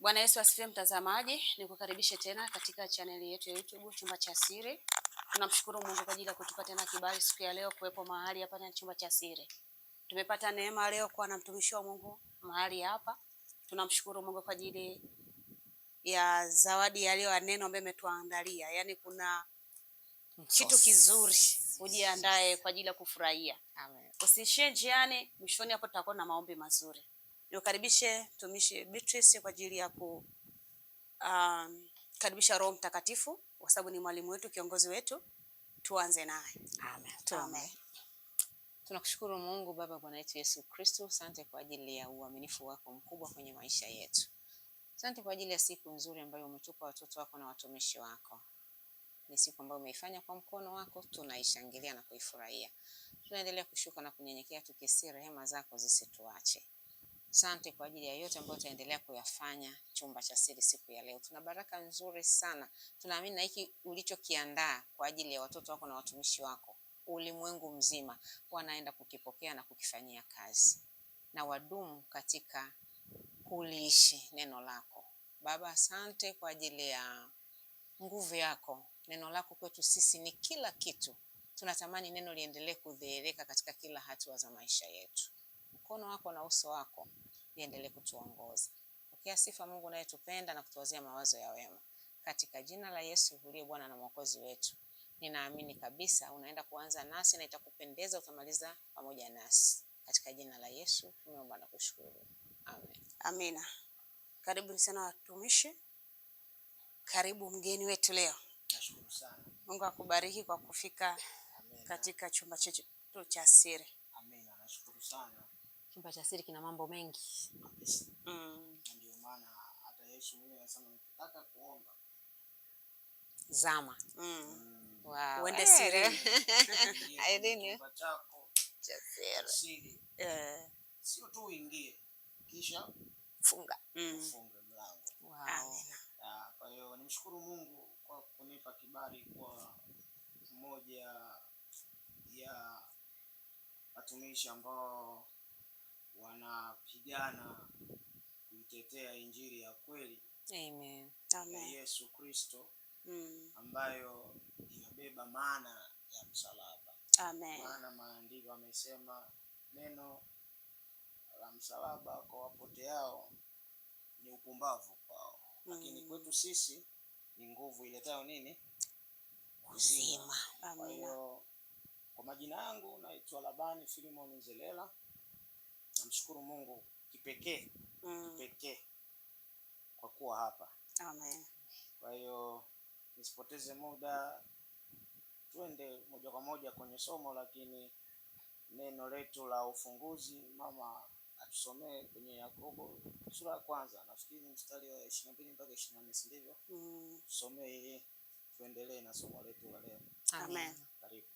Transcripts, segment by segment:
Bwana Yesu asifiwe mtazamaji, nikukaribishe tena katika chaneli yetu ya YouTube Chumba cha Siri. Tunamshukuru Mungu kwa ajili ya kutupa tena kibali siku ya leo kuwepo mahali hapa na Chumba cha Siri. Tumepata neema leo kuwa na mtumishi wa Mungu mahali hapa. Tunamshukuru Mungu kwa ajili ya zawadi ya leo ya neno ambaye ametuandalia. Yaani kuna kitu kizuri, ujiandae kwa ajili ya kufurahia. Amen. Usishie njiani, mwishoni hapo tutakuwa na maombi mazuri. Niukaribishe mtumishi Beatrice kwa ajili ya karibisha Roho Mtakatifu kwa sababu ni mwalimu wetu, kiongozi wetu. Tuanze naye. Amen. Amen. Tunakushukuru Mungu Baba, Bwana wetu Yesu Kristo, asante kwa ajili ya uaminifu wako mkubwa kwenye maisha yetu. Asante kwa ajili ya siku nzuri ambayo umetupa watoto wako na watumishi wako. Ni siku ambayo umeifanya kwa mkono wako, tunaishangilia na kuifurahia. Tunaendelea kushuka na kunyenyekea tukisi rehema zako zisituache. Asante kwa ajili ya yote ambayo utaendelea kuyafanya Chumba cha Siri siku ya leo. Tuna baraka nzuri sana. Tunaamini na hiki ulichokiandaa kwa ajili ya watoto wako na watumishi wako, ulimwengu mzima wanaenda kukipokea na kukifanyia kazi. Na wadumu katika kuliishi neno lako. Baba, asante kwa ajili ya nguvu yako. Neno lako kwetu sisi ni kila kitu. Tunatamani neno liendelee kudhihirika katika kila hatua za maisha yetu. Mkono wako na uso wako liendelee kutuongoza. Pokea sifa Mungu unayetupenda na kutuwazia mawazo ya wema. Katika jina la Yesu uliye Bwana na Mwokozi wetu. Ninaamini kabisa unaenda kuanza nasi na itakupendeza utamaliza pamoja nasi. Katika jina la Yesu tumeomba na kushukuru. Amen. Amina. Karibu sana watumishi. Karibu mgeni wetu leo. Nashukuru sana. Mungu akubariki kwa kufika. Amen. Katika chumba chetu cha siri. Amina. Nashukuru sana. Chumba cha siri kina mambo mengi. Kabisa. Ndio maana hata Yesu mwenyewe anasema nikitaka kuomba zama. Wow. Uende siri. Aidini. Chako Cha siri. Sio tu uingie kisha funga. Ufunge mlango. Wow. Amina. Kwa hiyo nimshukuru Mungu kwa kunipa kibali kwa mmoja ya watumishi ambao wanapigana kuitetea injili ya kweli. Amen. Amen. Ya Yesu Kristo. Ambayo inabeba maana ya msalaba. Amen. Maana maandiko amesema neno la msalaba kwa wapoteao ni upumbavu kwao. Lakini kwetu sisi ni nguvu iletayo nini? Uzima. Kwa hiyo kwa majina yangu naitwa Labani Filimon Nzelela. Namshukuru Mungu kipekee kwa kuwa hapa. Amen. Kwa hiyo nisipoteze muda, tuende moja kwa moja kwenye somo, lakini neno letu la ufunguzi mama atusomee kwenye Yakobo sura ya kwanza, nafikiri mstari wa 22 mpaka 24, si ndivyo? Tusomee ili tuendelee na somo letu la leo. Amen. Karibu.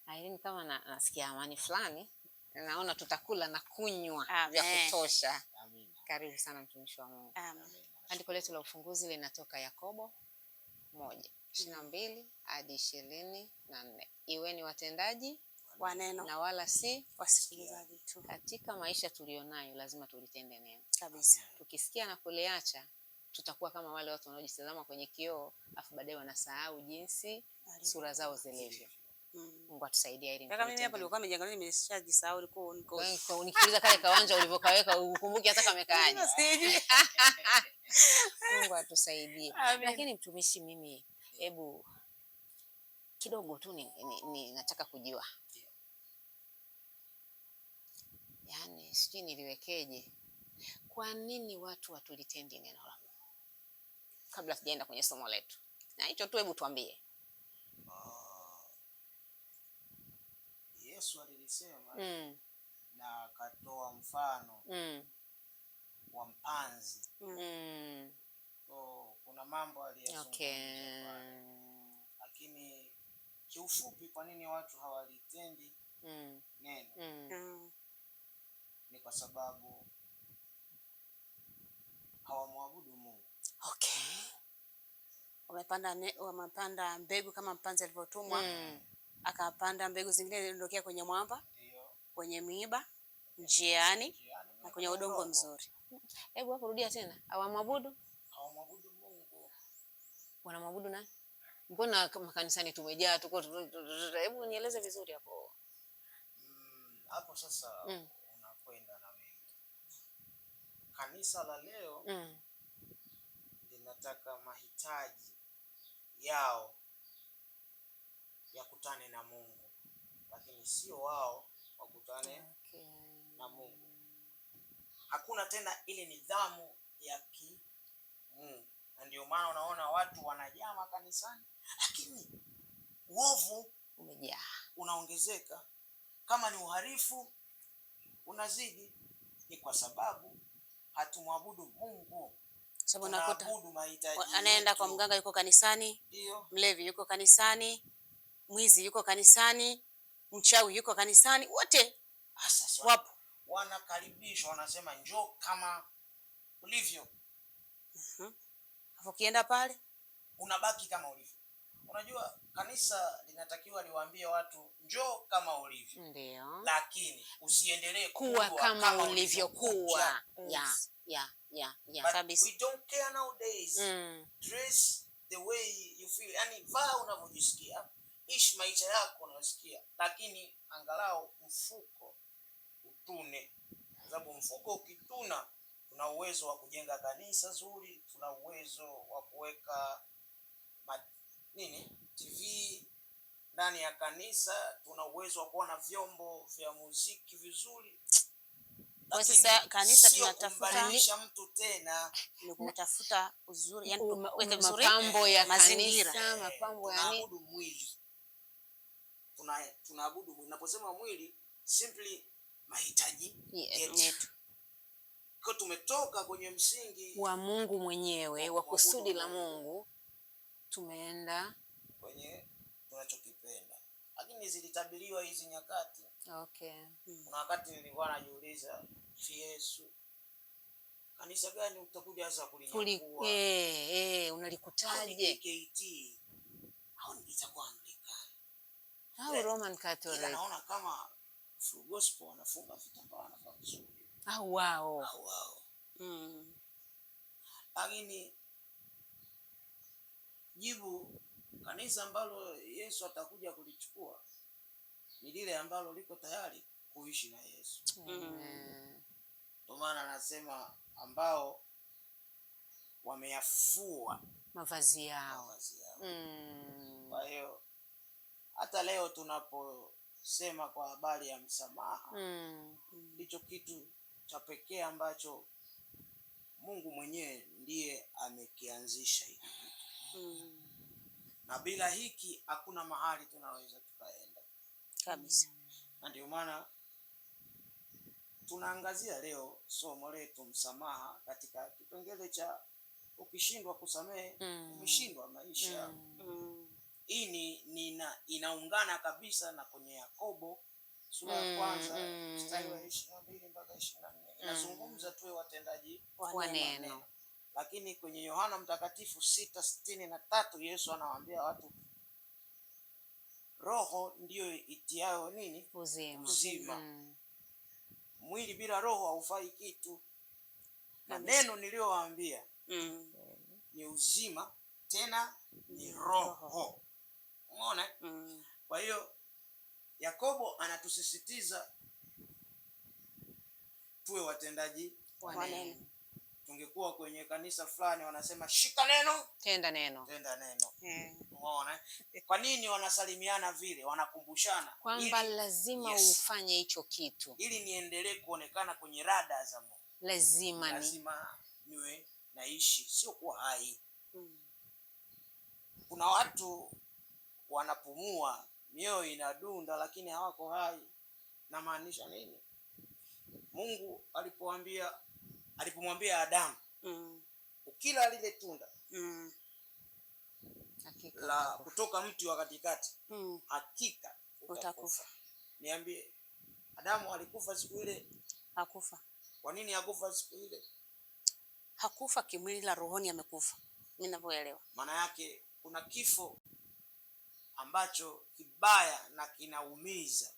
Irene, kama nasikia amani fulani, naona tutakula na kunywa vya kutosha. Amen. Karibu sana mtumishi wa Mungu. Amen. Andiko letu la ufunguzi linatoka Yakobo 1:22 hadi 24. Iweni watendaji wa neno na wala si wasikilizaji tu. Katika maisha tulionayo lazima tulitende neno. Kabisa. Tukisikia na kuliacha tutakuwa kama wale watu wanaojitazama kwenye kioo afu baadaye wanasahau jinsi sura zao zilivyo. Mungu atusaidie ili. Kama mimi hapo nilikuwa nimejiangalia nimeshajisahau niko nikiuliza kale kawanja ulivyokaweka ukumbuki hata kamekaaje. Mungu atusaidie. Lakini mtumishi, mimi hebu kidogo tu ni nataka kujua. Yaani sijui niliwekeje. Kwa nini watu watulitendi neno la Mungu? Kabla sijaenda kwenye somo letu. Na hicho tu hebu tuambie. Yesu alilisema na akatoa mfano wa mpanzi. So kuna mambo aliyazungumza. Lakini kiufupi kwa nini watu hawalitendi neno? Ni kwa sababu hawamwabudu Mungu. Wamepanda mbegu kama mpanzi alivyotumwa. Akapanda mbegu zingine ziliondokea kwenye mwamba, kwenye miiba, njiani, na kwenye udongo mzuri. Hebu hapo rudia tena. Hawamwabudu Mungu. Wanamwabudu nani? Mbona makanisani tumejaa tuko, hebu nieleze vizuri hapo. Hapo sasa unakwenda na mimi. Kanisa la leo linataka mahitaji yao yakutane na Mungu, lakini sio wao wakutane na Mungu. Hakuna tena ile nidhamu ya kimungu, na ndio maana unaona watu wanajaa makanisani, lakini uovu Umejaa, unaongezeka. Kama ni uharifu unazidi, ni kwa sababu hatumwabudu Mungu. Sababu nakuta mahitaji anaenda kwa mganga yuko kanisani, ndio mlevi yuko kanisani, mwizi yuko kanisani, mchawi yuko kanisani, wote wapo. Wanakaribishwa, wanasema njoo kama ulivyo. Hapo kienda pale unabaki kama ulivyo. Unajua kanisa linatakiwa liwaambie watu njoo kama ulivyo. Ndio. Lakini usiendelee kuwa kama ulivyokuwa. But we don't care nowadays. Dress the way you feel. Yani vaa unavyojisikia, ishi maisha yako unayosikia, lakini angalau mfuko utune. Kwa sababu mfuko ukituna, tuna uwezo wa kujenga kanisa zuri, tuna uwezo wa kuweka TV ndani ya kanisa, tuna uwezo wa kuona vyombo vya muziki vizuri. Kwa sasa kanisa tunatafuta mtu tena ni kutafuta uzuri, yani kuweka vizuri mapambo ya kanisa, mapambo ya tunaabudu mwili. Tunaabudu mwili. Naposema mwili, simply mahitaji yetu. Kwa tumetoka kwenye msingi wa Mungu mwenyewe, wa kusudi la Mungu, tumeenda kwenye tunachokipenda. Lakini zilitabiriwa hizi nyakati. Okay. Kuna wakati nilikuwa najiuliza, Yesu, kanisa gani utakuja sasa kulinyakua? Unalikutaje? KKT au itakuwa Anglikana au Roman Catholic? Naona kama Full Gospel wanafunga vitambaa wanafaa vizuri. Wao. Lakini jibu kanisa ambalo Yesu atakuja kulichukua ni lile ambalo liko tayari kuishi na Yesu. Kwa maana anasema ambao wameyafua mavazi yao. Kwa hiyo hata leo tunaposema kwa habari ya msamaha, ndicho kitu cha pekee ambacho Mungu mwenyewe ndiye amekianzisha hiki. Na bila hiki hakuna mahali tunaweza tukaenda kabisa. Na ndio maana tunaangazia leo somo letu msamaha, katika kipengele cha ukishindwa kusamehe umeshindwa maisha. Hii inaungana kabisa na kwenye Yakobo sura ya kwanza mstari wa 22 mpaka 24. Inazungumza tuwe watendaji wa neno. Lakini kwenye Yohana Mtakatifu 6:63 Yesu anawaambia watu roho ndiyo itiayo nini? Uzima. Mwili bila roho haufai kitu. Na neno niliyowaambia ni uzima, tena ni roho. Umeona? Kwa hiyo Yakobo anatusisitiza tuwe watendaji wa neno. Tungekuwa kwenye kanisa fulani wanasema shika neno, tenda neno. Umeona? Kwa nini wanasalimiana vile? Wanakumbushana kwamba lazima ufanye hicho kitu ili niendelee kuonekana kwenye rada za Mungu. Lazima niwe naishi, sio kuwa hai. Kuna watu wanapumua, mioyo inadunda, lakini hawako hai. Na maanisha nini? Mungu alipomwambia Adamu, ukila lile tunda la kutoka mti wa katikati, hakika utakufa. Niambie, Adamu alikufa siku ile? Hakufa. Kwa nini hakufa siku ile? Hakufa kimwili, la rohoni amekufa, ninavyoelewa. Maana yake kuna kifo ambacho kibaya na kinaumiza,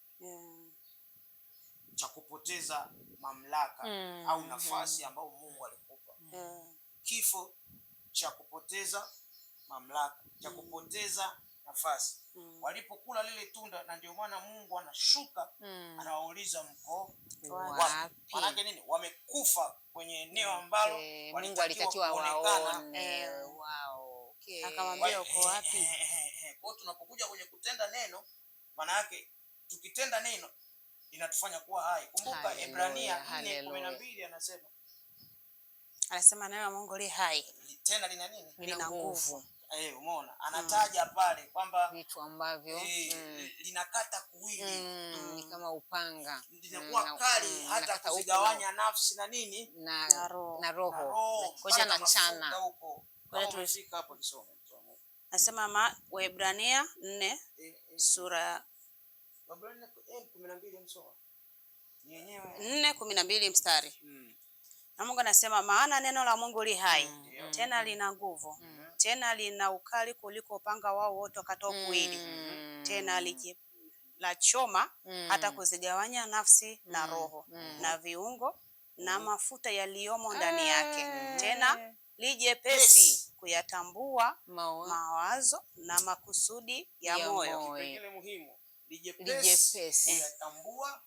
cha kupoteza mamlaka au nafasi ambayo Mungu alikupa. Kifo cha kupoteza mamlaka, cha kupoteza nafasi. Walipokula lile tunda, na ndio maana Mungu anashuka anawauliza mko wapi? Maana nini? Wamekufa kwenye eneo ambalo Mungu alitakiwa waone. Wow. Okay. Akamwambia uko wapi? Kwa tunapokuja kwenye kutenda neno, maana yake tukitenda neno inatufanya kuwa hai. Kumbuka Ebrania 4:12 anasema neno la Mungu li hai, tena lina nini? Lina nguvu. Umeona? Anataja pale kwamba vitu ambavyo linakata kuwili, ni kama upanga, linakuwa kali hata kuzigawanya nafsi na nini na roho. Kwa chana huko. Kwa hiyo tulifika hapo kisome. Nasema Waebrania 4 sura Waebrania 12 msoma. Ni yenyewe 4:12 mstari. Na Mungu anasema maana neno la Mungu li hai, tena lina nguvu, tena lina ukali kuliko upanga wao wote wakatao kuwili, tena la choma hata kuzigawanya nafsi na roho na viungo na mafuta yaliyomo ndani yake, tena lijepesi kuyatambua mawazo na makusudi ya moyo. Kipengele muhimu, lijepesi kuyatambua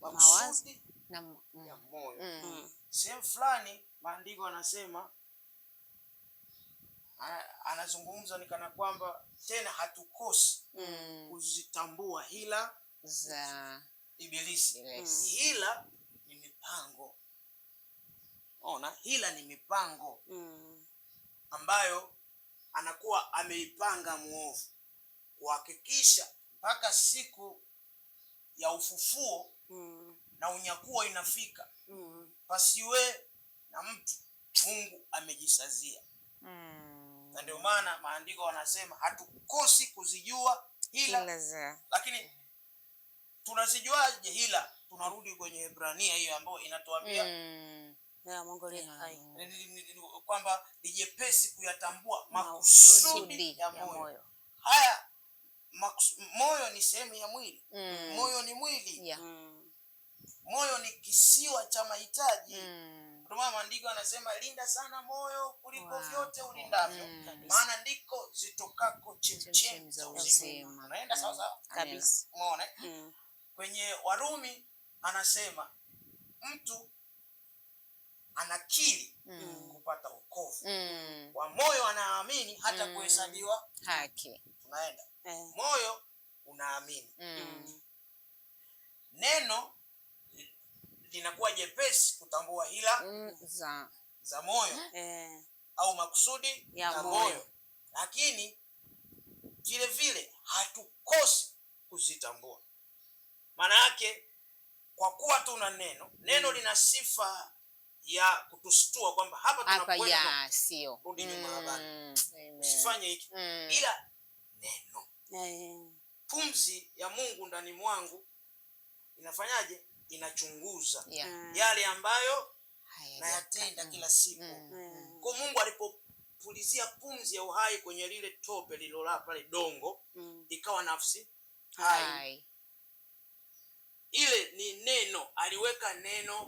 mawazo ya moyo. Sehemu fulani maandiko anasema, anazungumza ni kana kwamba tena hatukosi kuzitambua hila za Ibilisi. Hila ni mipango. Ona, hila ni mipango ambayo anakuwa ameipanga muovu kuhakikisha mpaka siku ya ufufuo na unyakuo inafika, pasiwe na mtu. Mungu amejisazia. Na ndio maana maandiko wanasema hatukosi kuzijua hila. Lakini tunazijuaje hila? Tunarudi kwenye Ebrania hiyo ambayo inatuambia Mungu li hai, kwamba lijepesi kuyatambua makusudi ya moyo. Haya, moyo ni sehemu ya mwili. Moyo ni mwili. Moyo ni kisiwa cha mahitaji. Ndio maana maandiko yanasema linda sana moyo kuliko vyote ulindavyo, maana ndiko zitokako chemchemi za uzima. Unaenda sawa sawa kabisa. Umeona? Kwenye Warumi anasema mtu anakiri kupata wokovu, kwa moyo anaamini hata kuhesabiwa haki. Tunaenda moyo unaamini, neno linakuwa jepesi kutambua hila za moyo au makusudi ya moyo, lakini vile vile hatukosi kuzitambua. Maana yake kwa kuwa tuna neno lina sifa ya kutustua kwamba hapa tunakwenda sio rudi nyuma habari, usifanye hiki, ila neno pumzi ya Mungu ndani mwangu inafanyaje? Inachunguza yale ambayo nayatenda kila siku. Kwa Mungu alipopulizia pumzi ya uhai kwenye lile tope lililolala pale dongo, ikawa nafsi hai. Ile ni neno, aliweka neno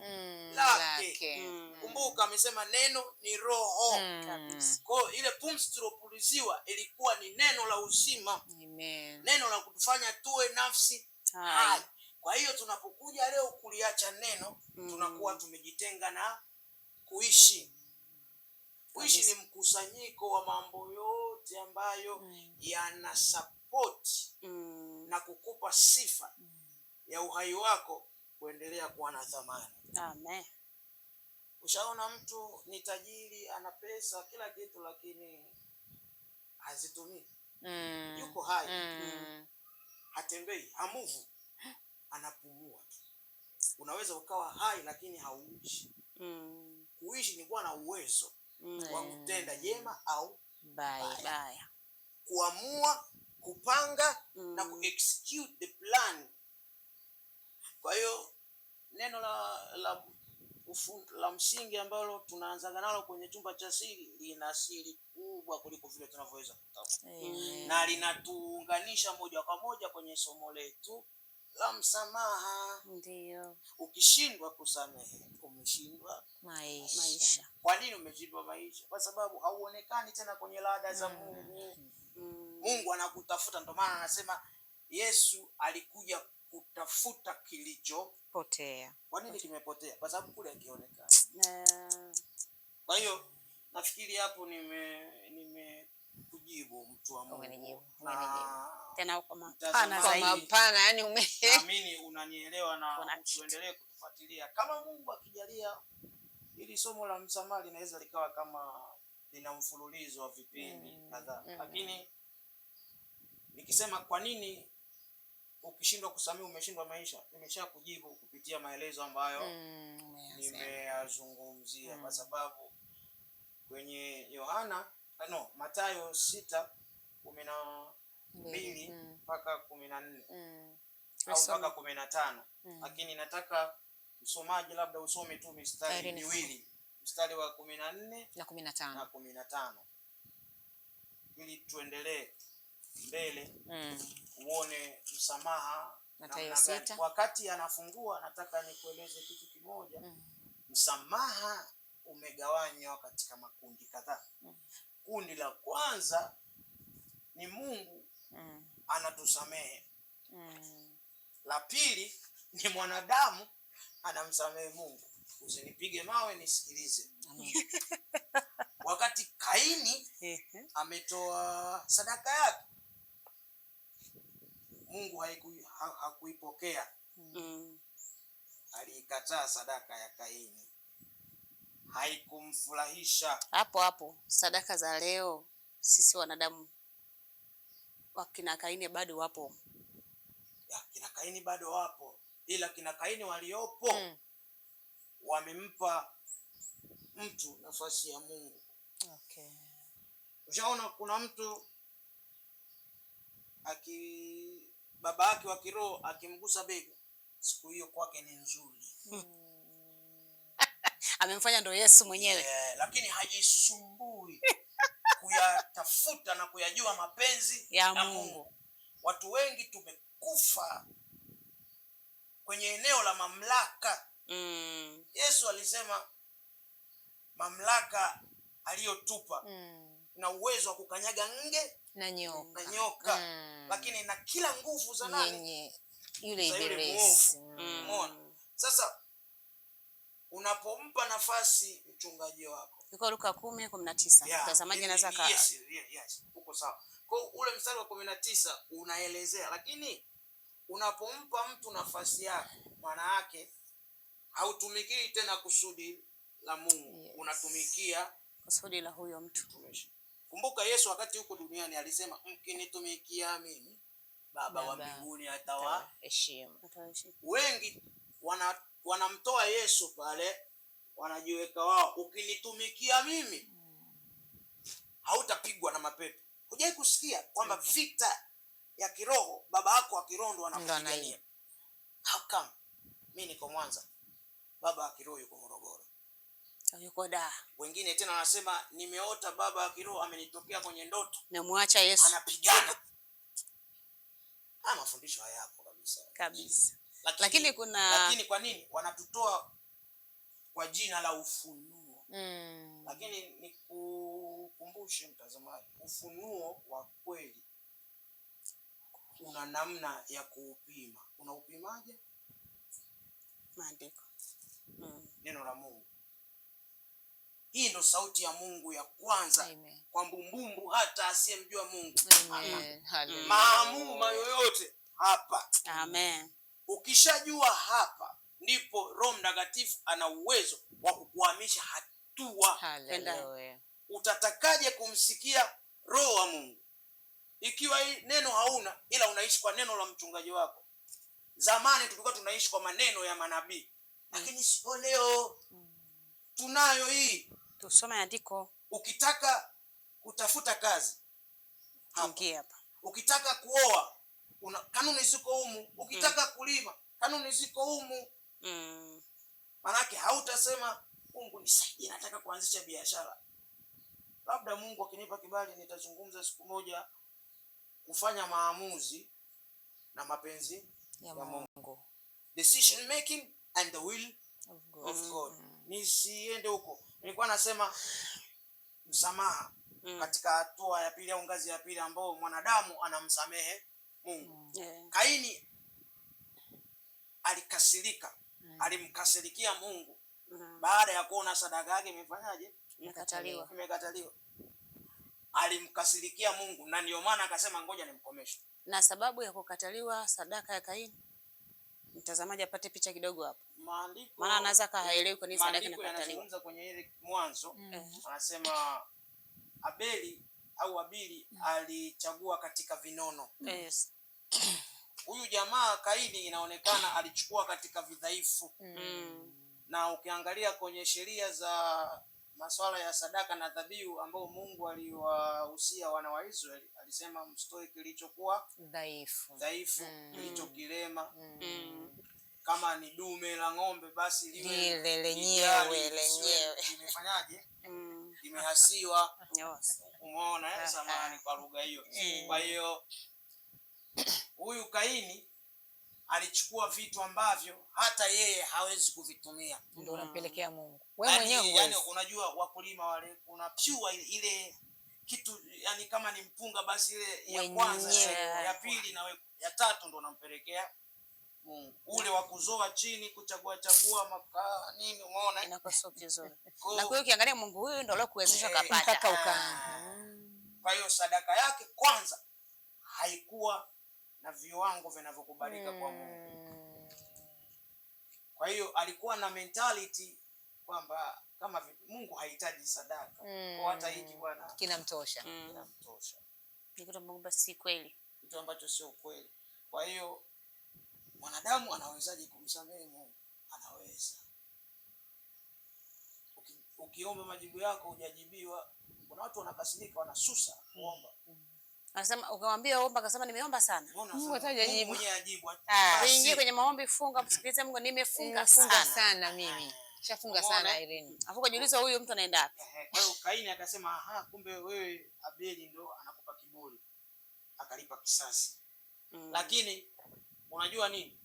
lake. Kumbuka amesema neno ni roho kabisa. Kwa ile pumzi tulopuliziwa ilikuwa ni neno la uzima. Amen. Neno la kutufanya tuwe nafsi hai. Kwa hiyo tunapokuja leo kuliacha neno, tunakuwa tumejitenga na kuishi. Kuishi ni mkusanyiko wa mambo yote ambayo yana support na kukupa sifa ya uhai wako kuendelea kuwa na thamani. Amen. Ushaona mtu ni tajiri, ana pesa, kila kitu, lakini hazitumii. Yuko hai. Hatembei, hamuvu, anapumua. Unaweza ukawa hai lakini hauishi. Kuishi ni kuwa na uwezo wa kutenda jema au baya. Kuamua, kupanga na kuexecute the plan. Kwa hiyo neno la msingi ambalo tunaanza nalo kwenye chumba cha siri lina siri kubwa kuliko vile tunavyoweza kutambua. Na linatuunganisha moja kwa moja kwenye somo letu la msamaha. Ndio. Ukishindwa kusamehe, umeshindwa maisha. Kwa nini umeshindwa maisha? Kwa sababu hauonekani tena kwenye ladha za Mungu. Mungu anakutafuta, ndio maana anasema Yesu alikuja kutafuta kilichopotea. Kwa nini kimepotea? Kwa sababu kule hakionekani. Kwa hiyo nafikiri hapo kujibu mtu wa Mungu. Umenijibu. Tena kwa mapana zaidi. Mapana, yani naamini unanielewa na tuendelee kutufuatilia. Kama Mungu akijalia, ili somo la msamaha linaweza likawa kama lina mfululizo wa vipindi kadhaa. Lakini nikisema kwa nini ukishindwa kusamehe umeshindwa maisha, nimesha kujibu kupitia maelezo ambayo nimeyazungumzia. Kwa sababu kwenye Mathayo 6:12 mpaka 14 au mpaka 15. Lakini nataka msomaji labda usome tu mistari miwili, mstari wa 14 na 15 ili tuendelee mbele. Uone msamaha Mathayo 6. Wakati anafungua nataka nikueleze kitu kimoja. Msamaha umegawanywa katika makundi kadhaa. Kundi la kwanza ni Mungu anatusamehe. La pili ni mwanadamu anamsamehe Mungu. Usinipige mawe, nisikilize. Wakati Kaini ametoa sadaka yake, Mungu hakuipokea. Aliikataa sadaka ya Kaini, haikumfurahisha. Hapo sadaka za leo sisi wanadamu wakina Kaini bado wapo. Kina Kaini bado wapo, ila kina Kaini waliopo wamempa mtu nafasi ya Mungu. Ushaona kuna mtu baba yake wa kiroho akimgusa bega, siku hiyo kwake ni nzuri. Amemfanya ndo Yesu mwenyewe. Lakini hajisumbui kuyatafuta na kuyajua mapenzi ya Mungu. Watu wengi tumekufa kwenye eneo la mamlaka. Yesu alisema mamlaka aliyotupa na uwezo wa kukanyaga nge na nyoka. Lakini na kila nguvu za nani? Yule ibilisi. Sasa unapompa nafasi mchungaji wako, iko Luka 10:19. Mtazamaji anaweza yes, uko sawa. Kwa ule mstari wa 19 unaelezea, lakini unapompa mtu nafasi yake, maana yake hautumikii tena kusudi la Mungu. Unatumikia kusudi la huyo mtu. Kumbuka Yesu wakati huko duniani alisema, mkinitumikia mimi, Baba wa mbinguni atawaheshimu. Wengi wanamtoa Yesu pale, wanajiweka wao, ukinitumikia mimi hautapigwa na mapepo. Hujai kusikia kwamba vita ya kiroho baba yako wa kiroho ndo anakupigania? How come? Mimi niko Mwanza, baba wa kiroho yuko Morogoro, yuko Dar. Wengine tena wanasema nimeota baba wa kiroho amenitokea kwenye ndoto, namwacha Yesu anapigana. Mafundisho hayapo kabisa. Lakini kwa nini wanatutoa kwa jina la ufunuo? Lakini nikukumbushe mtazamaji, ufunuo wa kweli una namna ya kuupima. Unaupimaje? Maandiko. Neno la Mungu. Hii ndo sauti ya Mungu ya kwanza. Amen. Kwa mbumbumbu hata asiyemjua Mungu. Amen. Maamuma yoyote hapa. Amen. Ukishajua hapa, ndipo Roho Mtakatifu ana uwezo wa kukuhamisha hatua. Haleluya. Utatakaje kumsikia Roho wa Mungu ikiwa neno hauna, ila unaishi kwa neno la mchungaji wako? Zamani tulikuwa tunaishi kwa maneno ya manabii, lakini sio leo. Tunayo hii. Tusome andiko. Ukitaka kutafuta kazi, hapa. Ukitaka kuoa, kanuni ziko humu. Ukitaka kulima, kanuni ziko humu. Manake hautasema Mungu nisaidie, nataka kuanzisha biashara. Labda Mungu akinipa kibali nitazungumza siku moja kufanya maamuzi na mapenzi ya Mungu. Mungu. Decision making and the will of God. Nisiende huko. Nilikuwa nasema msamaha katika hatua ya pili au ngazi ya pili ambao mwanadamu anamsamehe Mungu. Kaini alikasirika, alimkasirikia Mungu baada ya kuona sadaka yake imefanyaje? Imekataliwa. Alimkasirikia Mungu na ndio maana akasema ngoja nimkomeshe. Na sababu ya kukataliwa sadaka ya Kaini, mtazamaji apate picha kidogo hapo. Maandiko, maana anaweza kaelewi kwa nini sadaka inakataliwa. Yanazungumza kwenye ile Mwanzo, anasema Abeli alichagua katika vinono. Yes. Huyu jamaa Kaini inaonekana alichukua katika vidhaifu. Na ukiangalia kwenye sheria za masuala ya sadaka na dhabihu ambao Mungu aliwahusia wana wa Israeli, alisema msitoe kilichokuwa dhaifu, kilichokilema. Kama ni dume la ng'ombe basi liwe lenyewe limefanyaje? Limehasiwa. Umeona samani kwa lugha hiyo. Kwa hiyo huyu Kaini alichukua vitu ambavyo hata yeye hawezi kuvitumia, ndio unampelekea Mungu. Wewe mwenyewe yani unajua wakulima wale unapyua ile kitu, yani kama ni mpunga basi ile ya kwanza ya pili na ya tatu ndio unampelekea Mungu. Ule wa kuzoa chini kuchagua makaa nini, umeona inakuwa sio vizuri. Na kwa hiyo ukiangalia Mungu huyu ndio alikuwezesha kupata kwa hiyo sadaka yake kwanza haikuwa na viwango vinavyokubalika kwa Mungu. Kwa hiyo alikuwa na mentality kwamba kama Mungu hahitaji sadaka, kwa hata hiki bwana kinamtosha. Ni kitu ambacho si kweli, kitu ambacho sio kweli. Kwa hiyo mwanadamu anawezaje kumsamehe Mungu? Anaweza. Ukiomba majibu yako hujajibiwa, kuna watu wanakasirika, wanasusa kuomba. Anasema ukimwambia omba, akasema nimeomba sana, Mungu atajibu. Mwenyewe ajibu. Ingie kwenye maombi, funga, msikilize Mungu, nimefunga sana mimi. Shafunga sana Irene. Afu kujiuliza huyu mtu anaenda wapi? Kwa hiyo Kaini akasema kumbe wewe Abeli ndo anakupa kiburi. Akalipa kisasi. Lakini unajua nini?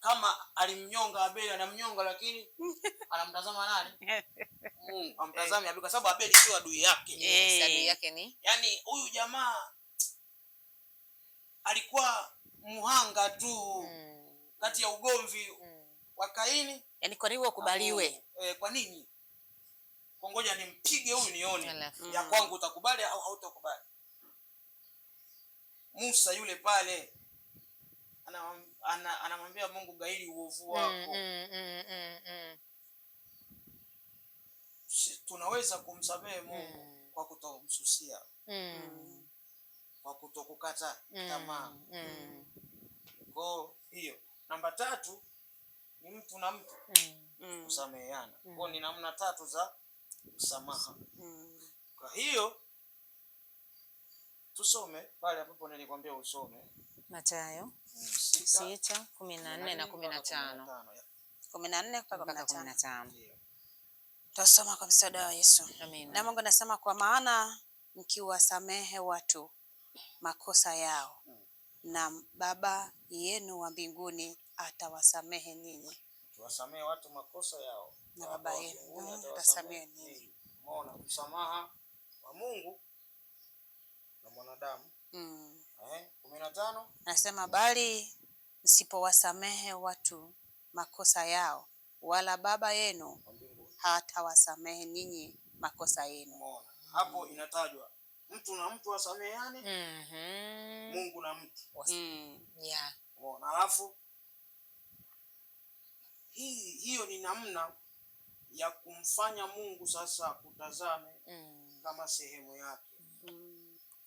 Kama alimnyonga Abeli, anamnyonga lakini anamtazama nani? Mungu. Amtazame Abeli kwa sababu Abeli sio adui yake. Adui yake ni? Yaani huyu jamaa alikuwa muhanga tu kati ya ugomvi wa Kaini. Yaani kwa nini ukubaliwe? Kwa nini? Ngoja nimpige huyu nione ya kwangu utakubali au hautakubali. Musa yule pale anamwambia Mungu gairi uovu wako. Tunaweza kumsamehe Mungu kwa kutomsusia, kwa kutokukata tamaa. Kwa hiyo namba 3 ni mtu na mtu kusameheana. Kwa ni namna 3 za msamaha. Kwa hiyo tusome pale ambapo nilikwambia usome Mathayo 6:14 na 15. 14 mpaka 15. Tutasoma kwa msaada wa Yesu. Amina. Na Mungu anasema kwa maana mkiwasamehe watu makosa yao, na Baba yenu wa mbinguni atawasamehe ninyi. Tuwasamehe watu makosa yao, na Baba yenu atawasamehe ninyi. Umeona msamaha wa Mungu na mwanadamu. 15 anasema bali msipowasamehe watu makosa yao, wala Baba yenu hatawasamehe ninyi makosa yenu. Umeona hapo inatajwa mtu na mtu wasameheane. Mungu na mtu. Umeona alafu hiyo ni namna ya kumfanya Mungu sasa kutazame kama sehemu yake.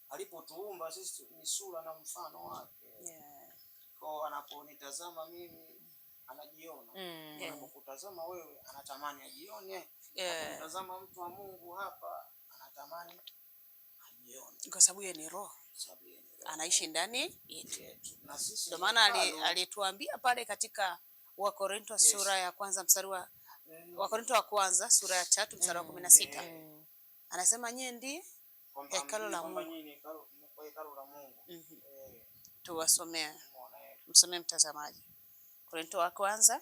Alipotuumba sisi ni sura na mfano wake. Kwa anaponitazama mimi anajiona. Anapokutazama wewe anatamani ajione. Anapotazama mtu wa Mungu hapa anatamani ajione. Kwa sababu yeye ni roho. Anaishi ndani yetu. Na sisi ndio maana alituambia pale katika Wakorintho sura ya kwanza mstari wa Wakorintho wa kwanza sura ya 3 mstari wa 16. Anasema nyie ndiye hekalu la Mungu. Hekalu la Mungu. Tuwasomea. Msome mtazamaji. Korinto wa kwanza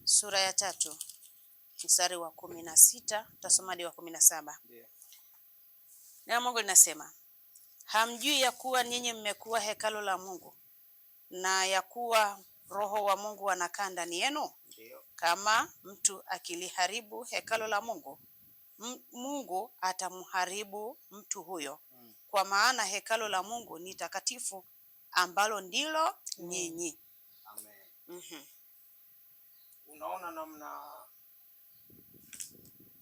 sura ya 3 mstari wa 16 tutasoma hadi wa 17. Ndio. Na Mungu linasema, hamjui ya kuwa nyinyi mmekuwa hekalo la Mungu na ya kuwa Roho wa Mungu anakaa ndani yenu? Ndio. Kama mtu akiliharibu hekalo la Mungu, Mungu atamharibu mtu huyo. Kwa maana hekalo la Mungu ni takatifu, ambalo ndilo nyinyi. Amen. Unaona namna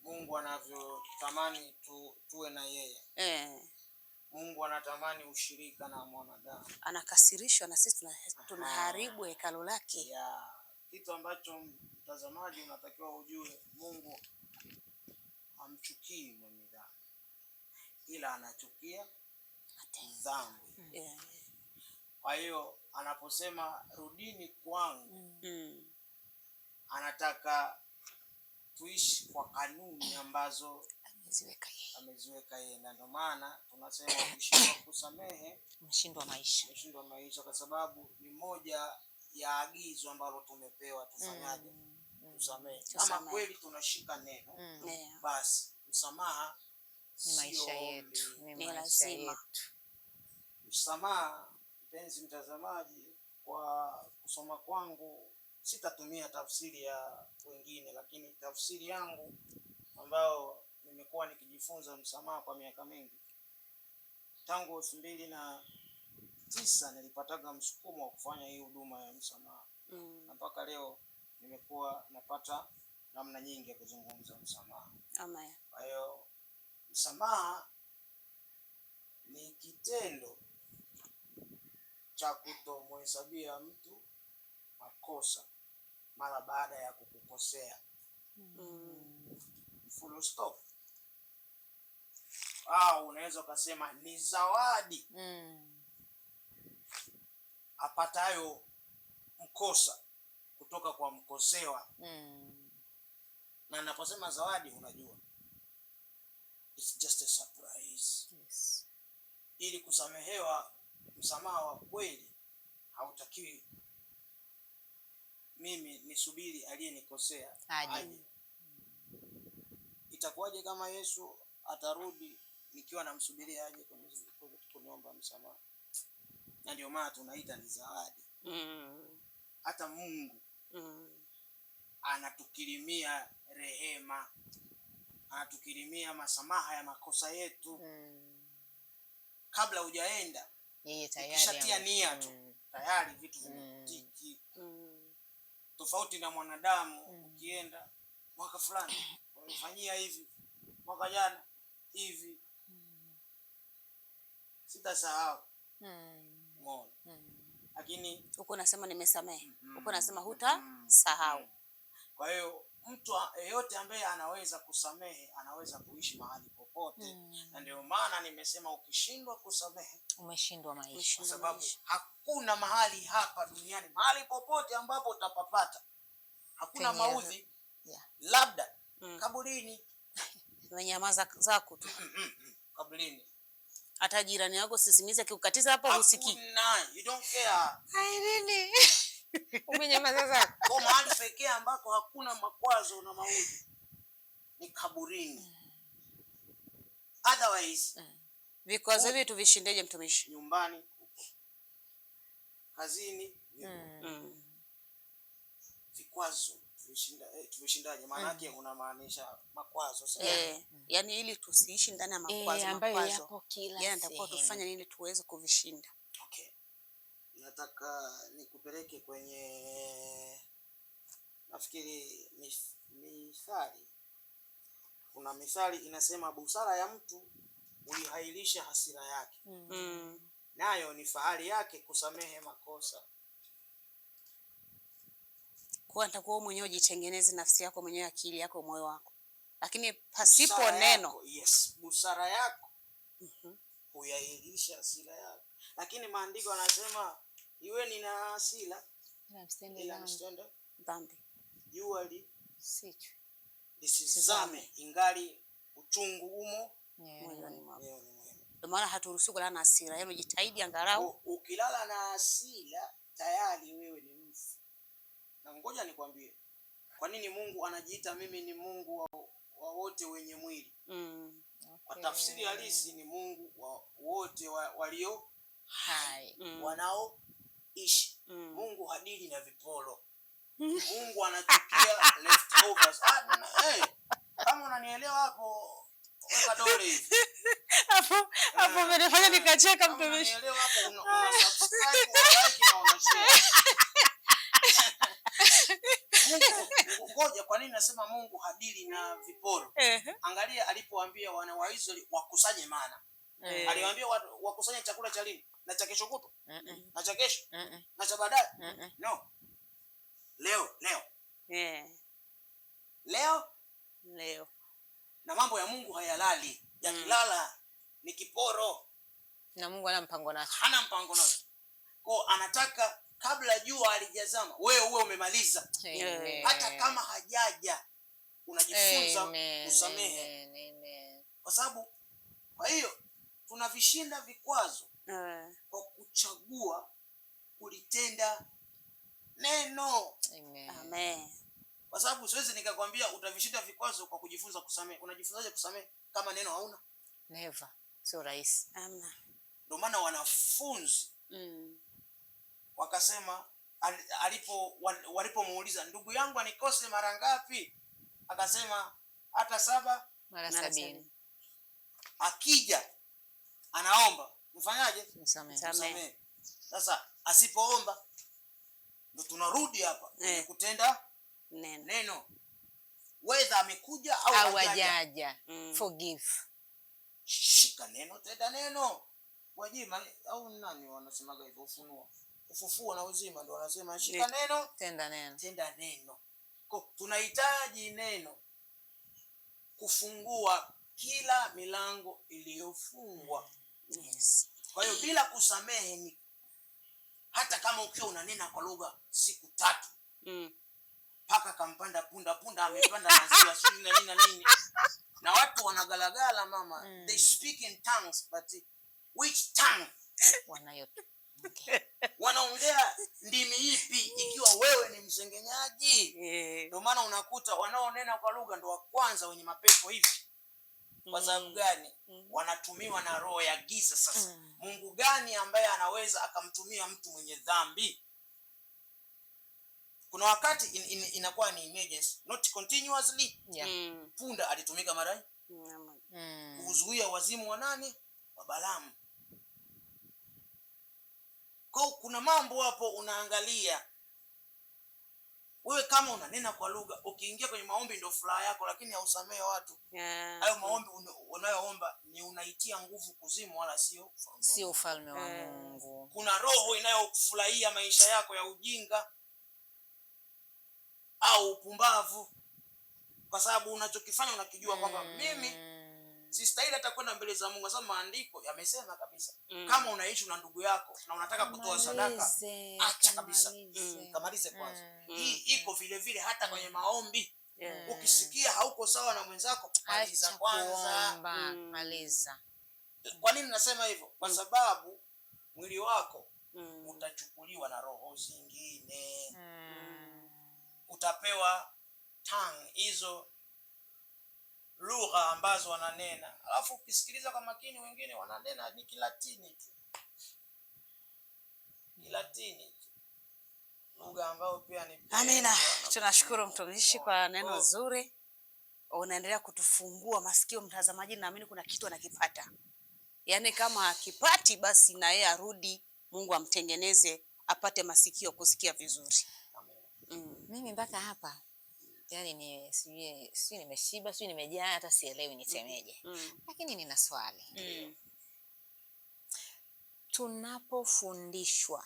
Mungu anavyotamani tuwe na yeye. Mungu anatamani ushirika na mwanadamu. Anakasirishwa na sisi tunaharibu hekalo lake. Kitu ambacho mtazamaji unatakiwa ujue, Mungu hamchukii mwenye dhambi, ila anachukia dhambi. Kwa hiyo anaposema rudini kwangu, anataka tuishi kwa kanuni ambazo ameziweka yeye. Na ndio maana tunasema ukishindwa kusamehe umeshindwa maisha, kwa sababu ni moja ya agizo ambalo tumepewa tufanyaje? Tusamehe. Kama kweli tunashika neno, basi msamaha ni maisha yetu, ni lazima. Msamaha, mpenzi mtazamaji, kwa kusoma kwangu sitatumia tafsiri ya wengine, lakini tafsiri yangu ambayo nimekuwa nikijifunza msamaha kwa miaka mingi, tangu 2009 nilipataga msukumo wa kufanya hii huduma ya msamaha. Na mpaka leo nimekuwa napata namna nyingi ya kuzungumza msamaha. Amen. Kwa hiyo msamaha ni kitendo cha kutomhesabia mtu makosa mara baada ya kukukosea. Full stop. Unaweza ukasema ni zawadi apatayo mkosa kutoka kwa mkosewa. Na naposema zawadi, unajua it's just a surprise. Yes. Ili kusamehewa, msamaha wa kweli hautakiwi mimi nisubiri aliyenikosea aje. Itakuwaje kama Yesu atarudi nikiwa namsubiria aje kuniomba msamaha? Na ndio maana tunaita ni zawadi. Hata Mungu anatukirimia rehema, anatukirimia masamaha ya makosa yetu. Kabla hujaenda, yeye tayari ukishatia nia tu, tayari vitu vimetiki. Tofauti na mwanadamu, ukienda mwaka fulani umefanyia hivi, mwaka jana hivi, sitasahau. Lakini uko nasema nimesamehe, uko nasema hutasahau. Kwa hiyo mtu yeyote ambaye anaweza kusamehe anaweza kuishi mahali popote. Na ndio maana nimesema ukishindwa kusamehe umeshindwa maisha, kwa sababu hakuna mahali hapa duniani, mahali popote ambapo utapapata hakuna maudhi. Labda kaburini. Nyamaza zako tu. Kaburini. Hata jirani yako sisimize kikukatiza hapo usikii. You don't care. Really? Umenyamaza zako. Kwa mahali pekee ambako hakuna makwazo na maudhi ni kaburini. Otherwise, vikwazo hivi tuvishindeje mtumishi? Nyumbani, kazini, vikwazo tuvishindaje? Maana yake unamaanisha makwazo sasa. Yaani ili tusiishi ndani ya makwazo ambayo yapo kila sehemu. Ndio tufanye nini tuweze kuvishinda? Okay. Nataka nikupeleke kwenye, nafikiri mithali. Kuna mithali inasema busara ya mtu huihailisha hasira yake. Nayo ni fahari yake kusamehe makosa. Kwa nitakuwa mwenyewe ujitengeneze nafsi yako mwenyewe, akili yako, moyo wako. Lakini pasipo busara neno yako, busara yako huyailisha hasira yako. Lakini maandiko yanasema iweni na hasira ila msitende dhambi. Jua lisizame ingali uchungu umo moyoni mwako. Ndio maana haturuhusiwi kulala na hasira. Yaani jitahidi angalau ukilala na hasira tayari wewe ni mfu. Na ngoja nikwambie kwa nini Mungu anajiita mimi ni Mungu wa wote wenye mwili. Kwa tafsiri halisi ni Mungu wa wote walio hai, wanaoishi. Mungu hadili na viporo. Mungu anachukia leftovers. Kama unanielewa hapo, weka dole hivi. Hapo umenifanya nikacheka mtumishi. Unanielewa hapo, una subscribe, una like na una share. Ngoja, kwa nini nasema Mungu hadili na viporo? Angalia alipoambia wana wa Israeli wakusanye mana. Aliwaambia wakusanye chakula cha lini? Na cha kesho kutwa? Na cha kesho? Na cha baadaye? No. Leo. Leo. Na mambo ya Mungu hayalali. Yakilala ni kiporo. Na Mungu hana mpango nacho. Hana mpango nacho. Kwa anataka kabla jua halijazama wewe uwe umemaliza. Hata kama hajaja unajifunza kusamehe. Kwa sababu kwa hiyo tunavishinda vikwazo kwa kuchagua kulitenda neno. Amen. Kwa sababu siwezi nikakwambia utavishinda vikwazo kwa kujifunza kusamehe. Unajifunzaje kusamehe kama neno hauna? Never. Sio rahisi. Amna. Ndio maana wanafunzi wakasema walipomuuliza ndugu yangu anikose mara ngapi? Akasema hata 7 mara 70. Akija anaomba mfanyaje? Msamehe. Sasa asipoomba ndio tunarudi hapa kutenda neno. Whether amekuja au hajaja. Forgive. Shika neno, tenda neno. Wajima au nani wanasemaga hivyo, ufufuo na uzima ndio wanasema shika neno, tenda neno. Kwa tunahitaji neno kufungua kila milango iliyofungwa. Kwa hiyo bila kusamehe ni hata kama ukiwa unanena kwa lugha siku 3 paka kampanda punda amepanda maziwa sisi na nini na watu wanagalagala mama. They speak in tongues but which tongue wanaongea ndimi ipi ikiwa wewe ni msengenyaji? Ndio maana unakuta wanaonena kwa lugha ndio wa kwanza wenye mapepo hivi. Kwa sababu gani? Wanatumiwa na roho ya giza. Sasa Mungu gani ambaye anaweza akamtumia mtu mwenye dhambi? Kuna wakati inakuwa ni emergency, not continuously. Punda alitumika mara kuzuia wazimu wa nani? Wa Balaamu. Kwa kuna mambo hapo unaangalia. Wewe kama unanena kwa lugha, ukiingia kwenye maombi ndio furaha yako, lakini hausamehe watu. Hayo maombi unayoomba ni unaitia nguvu kuzimu, wala sio ufalme wa Mungu. Kuna roho inayofurahia maisha yako ya ujinga au upumbavu, kwa sababu unachokifanya unakijua kwamba mimi sistahili hata kwenda mbele za Mungu. Sababu maandiko yamesema kabisa kama unaishi na ndugu yako na unataka kutoa sadaka, acha kabisa. Kamalize kwanza. Hii iko vile vile hata kwenye maombi. Ukisikia hauko sawa na mwenzako, maliza kwanza. Maliza. Kwa nini nasema hivyo? Kwa sababu mwili wako utachukuliwa na roho zingine. Utapewa tongue, hizo lugha ambazo wananena. Alafu ukisikiliza kwa makini, wengine wananena ni Kilatini tu. Lugha ambayo pia ni. Amina. Tunashukuru mtumishi kwa neno zuri. Unaendelea kutufungua masikio mtazamaji, naamini kuna kitu anakipata. Yaani kama akipati basi na yeye arudi, Mungu amtengeneze apate masikio kusikia vizuri. Mimi mpaka hapa yani sijui nimeshiba, sijui nimejaa, hata sielewi nisemeje. Lakini nina swali. Tunapofundishwa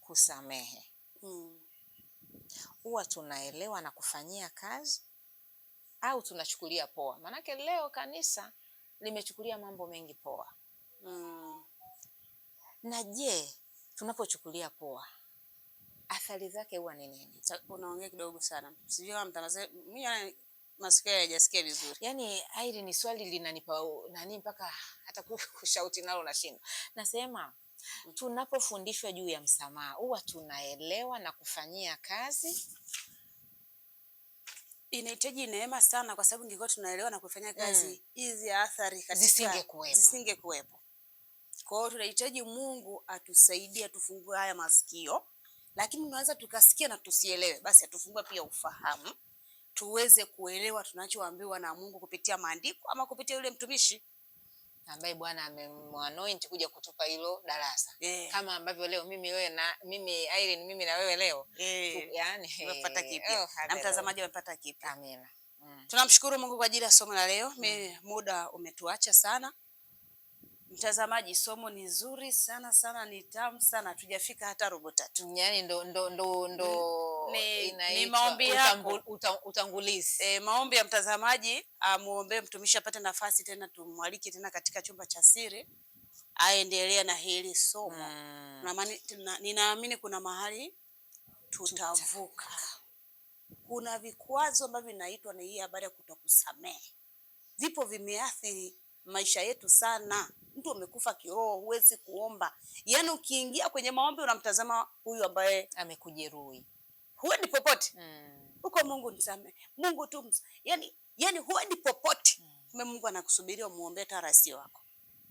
kusamehe, huwa tunaelewa na kufanyia kazi au tunachukulia poa? Manake leo kanisa limechukulia mambo mengi poa. Na je, tunapochukulia poa, athari zake huwa ni nini? Unaongea kidogo sana. Sijui kama mtangazaji mimi masikio hayajasikia vizuri. Yaani hili ni swali linanipa nani mpaka hata kushauti nalo nashinda. Nasema Tunapofundishwa juu ya msamaha, huwa tunaelewa na kufanyia kazi? Inahitaji neema sana, kwa sababu ingekuwa tunaelewa na kufanya kazi, hizi athari katika zisingekuwepo. Kwa hiyo tunahitaji Mungu atusaidie, tufungue haya masikio, lakini tunaweza tukasikia na tusielewe. Basi atufungue pia ufahamu, tuweze kuelewa tunachoambiwa na Mungu kupitia maandiko ama kupitia yule mtumishi ambaye Bwana amemwanointi kuja kutupa hilo darasa. Kama ambavyo leo mimi Irene, mimi na wewe leo yani tumepata kipya na mtazamaji amepata kipya. Amina. Tunamshukuru Mungu kwa ajili ya somo la leo. Muda umetuacha sana. Mtazamaji, somo ni nzuri sana sana, ni tamu sana, hatujafika hata robo tatu. Yani ni maombi yako utangulizi. Maombi ya mtazamaji, muombe mtumishi apate nafasi tena, tumwalike tena katika chumba cha siri aendelee na hili somo. Ninaamini kuna mahali tutavuka. Kuna vikwazo ambavyo vinaitwa na hii habari ya kutokusamehe. Vipo vimeathiri maisha yetu sana. Mtu amekufa kiroho, huwezi kuomba. Yaani ukiingia kwenye maombi unamtazama huyu ambaye amekujeruhi. Huendi popote. Uko Mungu nisamehe. Mungu tu. Yaani huendi popote. Mungu anakusubiria muombe hata rasi wako.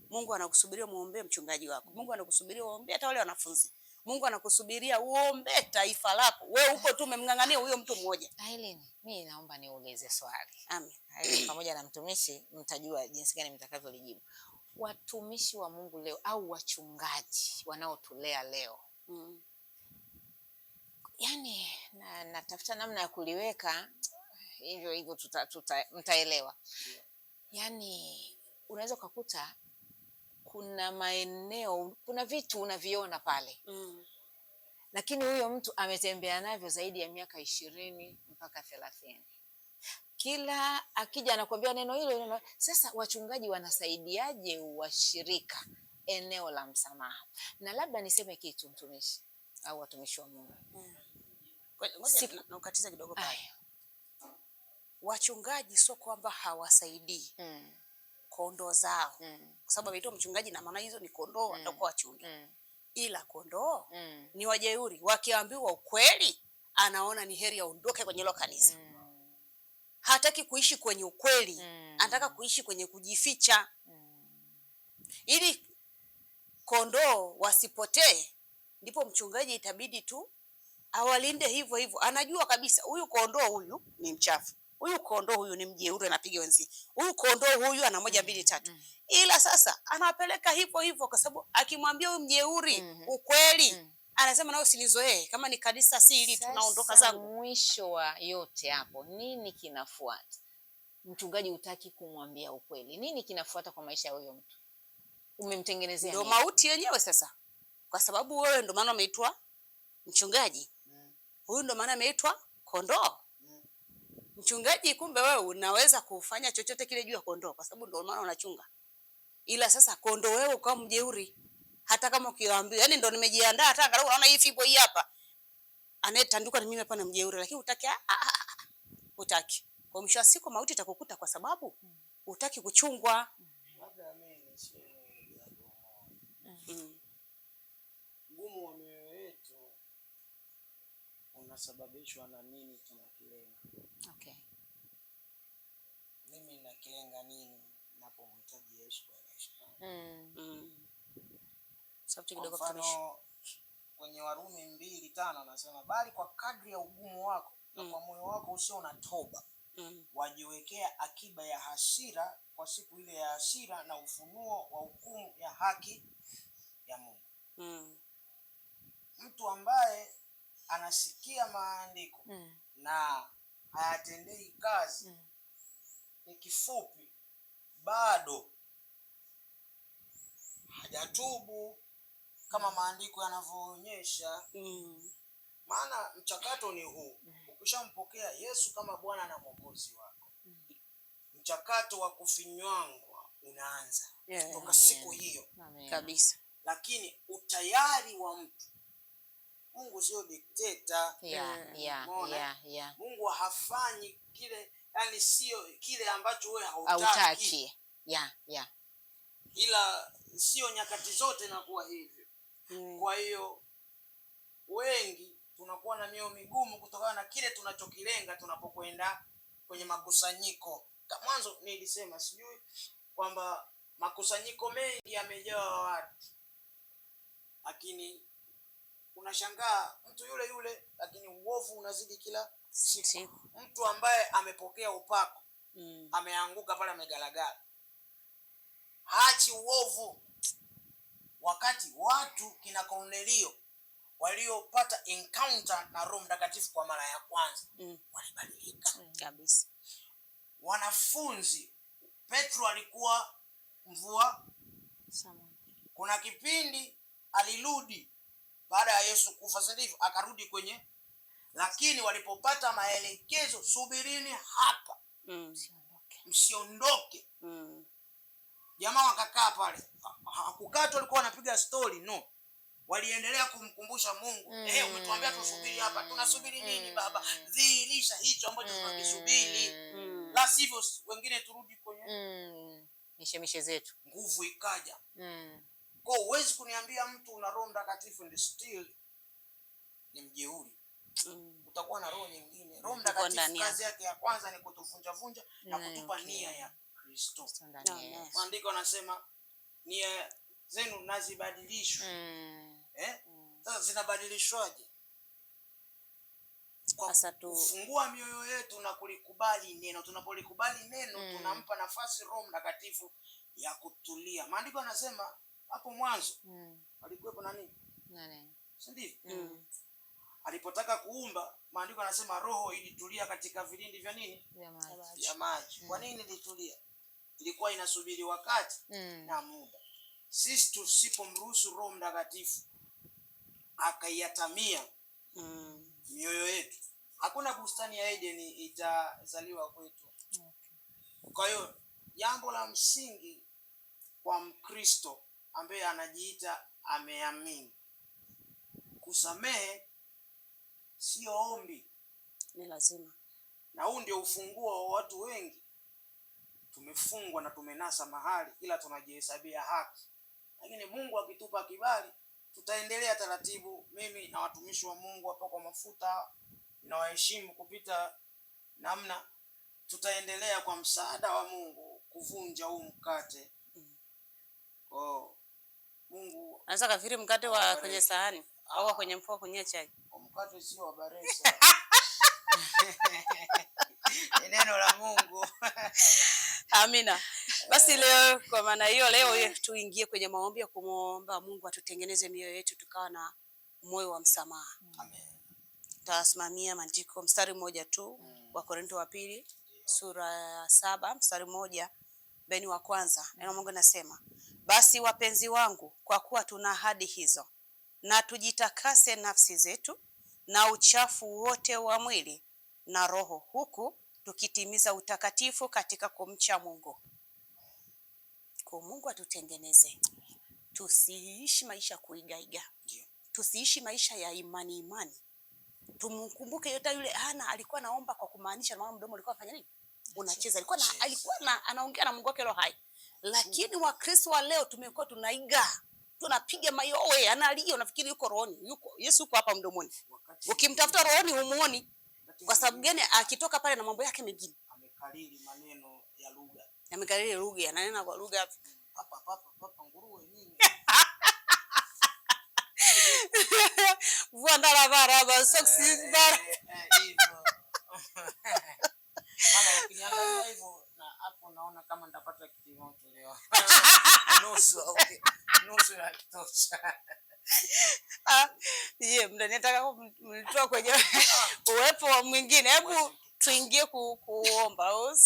Mungu anakusubiria muombe mchungaji wako. Mungu anakusubiria uombe hata wale wanafunzi. Mungu anakusubiria uombe taifa lako. Wewe uko tu umemngangania huyo mtu mmoja. Aileen, mimi naomba niulize swali. Amen. Aileen pamoja na mtumishi mtajua jinsi gani mtakavyolijibu. Watumishi wa Mungu leo au wachungaji wanaotulea leo. Yaani natafuta namna ya kuliweka hivyo mtaelewa. Yaani unaweza kukuta kuna maeneo, kuna vitu unaviona pale. Lakini huyo mtu ametembea navyo zaidi ya miaka 20 mpaka 30. Kila akija anakuambia neno hilo. Sasa wachungaji wanasaidiaje washirika eneo la msamaha? Na labda niseme kitu mtumishi au watumishi wa Mungu. Ngoja nakatiza kidogo pale. Wachungaji sio kwamba hawasaidii kondoo zao. Kwa sababu ameitwa mchungaji na maana hizo ni kondoo watakuwa wachungi. Ila kondoo ni wajeuri, wakiambiwa ukweli anaona ni heri aondoke kwenye hilo kanisa. Hataki kuishi kwenye ukweli, anataka kuishi kwenye kujificha. Ili kondoo wasipotee, ndipo mchungaji itabidi tu awalinde hivyo hivyo. Anajua kabisa huyu kondoo huyu ni mchafu. Huyu kondoo huyu ni mjeuri, anapiga wenzi. Huyu kondoo huyu ana 1 2 3. Ila sasa anapeleka hivyo hivyo, kwa sababu akimwambia huyu mjeuri ukweli, anasema nao usinizoee, kama ni kanisa siri tunaondoka zangu. Mwisho wa yote hapo nini kinafuata? Mchungaji hutaki kumwambia ukweli. Nini kinafuata kwa maisha ya huyo mtu? Umemtengenezea ndio mauti yenyewe sasa. Kwa sababu wewe ndio maana umeitwa mchungaji. Huyu ndio maana ameitwa kondoo. Mchungaji kumbe wewe unaweza kufanya chochote kile juu ya kondoo, kwa sababu ndio maana unachunga. Ila sasa kondoo wewe ukawa mjeuri, hata kama ukiwaambia, yani ndio nimejiandaa, hata kama unaona hii fibo hii hapa, anayetanduka ni mimi hapa na mjeuri, lakini utaki utaki. Kwa mwisho wa siku mauti itakukuta, kwa sababu utaki kuchungwa. Ngumu wa mioyo yetu unasababishwa na nini tunakilenga? Okay. Mimi nakilenga nini napomhitaji Yesu kwa maisha yangu? Sauti kidogo mfano kwenye Warumi 2:5 anasema, bali kwa kadri ya ugumu wako na kwa moyo wako usio na toba wajiwekea akiba ya hasira kwa siku ile ya hasira na ufunuo wa hukumu ya haki ya Mungu. Mtu ambaye anasikia maandiko na hayatendei kazi, ni kifupi bado hajatubu kama maandiko yanavyoonyesha. Maana mchakato ni huu. Ukishampokea Yesu kama Bwana na Mwokozi wako, mchakato wa kufinywangwa unaanza kutoka siku hiyo kabisa. Lakini utayari wa mtu, Mungu sio dikteta. Mungu hafanyi kile, yani sio kile ambacho wewe hautaki. Yeah. Ila sio nyakati zote na kuwa hivyo. Kwa hiyo wengi tunakuwa na mioyo migumu kutokana na kile tunachokilenga tunapokwenda kwenye makusanyiko. Mwanzo nilisema sijui kwamba makusanyiko mengi yamejaa watu, lakini unashangaa mtu yule yule, lakini uovu unazidi kila siku. Mtu ambaye amepokea upako ameanguka pale, amegalagala, haachi uovu. Wakati watu kina Kornelio waliopata encounter na Roho Mtakatifu kwa mara ya kwanza walibadilika kabisa. Wanafunzi, Petro alikuwa mvua samaki. Kuna kipindi alirudi baada ya Yesu kufa, si ndivyo? Akarudi kwenye, lakini walipopata maelekezo, subirini hapa, msiondoke. Jamaa wakakaa pale, hakukaa tu walikuwa wanapiga story, no, waliendelea kumkumbusha Mungu. Umetuambia tusubiri hapa, tunasubiri nini Baba? Dhihirisha hicho ambacho tunakisubiri, la sivyo wengine turudi kwenye mishemishe zetu. Nguvu ikaja. Kwa huwezi kuniambia mtu una Roho Mtakatifu and still ni mjeuri. Utakuwa na roho nyingine. Roho Mtakatifu kazi yake ya kwanza ni kutuvunja vunja na kutupa nia ya Kristo. Maandiko yanasema nia zenu nazibadilishwe. Sasa zinabadilishwaje? Kwa kufungua mioyo yetu na kulikubali neno. Tunapolikubali neno, tunampa nafasi Roho Mtakatifu ya kutulia. Maandiko yanasema hapo mwanzo alikuwepo nani? Si ndivyo? Alipotaka kuumba, maandiko yanasema roho ilitulia katika vilindi vya nini? Vya maji. Kwa nini ilitulia? Ilikuwa inasubiri wakati na muda. Sisi tusipomruhusu Roho Mtakatifu akaiatamia mioyo yetu, hakuna bustani ya Edeni itazaliwa kwetu. Kwa hiyo jambo la msingi kwa Mkristo ambaye anajiita ameamini, kusamehe sio ombi, ni lazima. Na huu ndio ufunguo wa watu wengi. Tumefungwa na tumenasa mahali, ila tunajihesabia haki. Lakini Mungu akitupa kibali, tutaendelea taratibu. Mimi na watumishi wa Mungu hapa kwa mafuta na waheshimu kupita namna, tutaendelea kwa msaada wa Mungu kuvunja huu mkate. Mungu anaweza kafiri mkate wa kwenye sahani au kwenye mfuko kwenye chai. Mkate sio wa baresa. Neno la Mungu. Amina. Basi leo kwa maana hiyo leo tuingie kwenye maombi ya kumuomba Mungu atutengeneze mioyo yetu tukawa na moyo wa msamaha. Amen. Tasimamia maandiko mstari mmoja tu wa Korinto wa pili sura ya 7 mstari mmoja beni wa kwanza. Neno Mungu nasema, basi wapenzi wangu, kwa kuwa tuna ahadi hizo, na tujitakase nafsi zetu na uchafu wote wa mwili na roho, huku tukitimiza utakatifu katika kumcha Mungu. Kwa Mungu atutengeneze. Tusiishi maisha kuigaiga. Tusiishi maisha ya imani. Tumkumbuke yote yule Hana alikuwa naomba kwa kumaanisha, na mdomo alikuwa afanya nini? Unacheza. Alikuwa anaongea na Mungu wake roho hai. Lakini Wakristo wa leo tumekuwa tunaiga. Tunapiga mayowe, analia, unafikiri yuko rohoni. Yesu yuko hapa mdomoni. Ukimtafuta rohoni humuoni. Kwa sababu gani? Akitoka pale na mambo yake mengine. Amekariri maneno ya lugha. Amekariri lugha, ananena kwa lugha. Papa nguruwe nini? Vuanda baraba soksi bara. Hivyo. Mama ukiniangalia hivyo na hapo naona kama nitapata kitimoto leo. Nusu ya kitosha. Mnataka kumtoa kwenye uwepo wa mwingine. Hebu tuingie kuomba.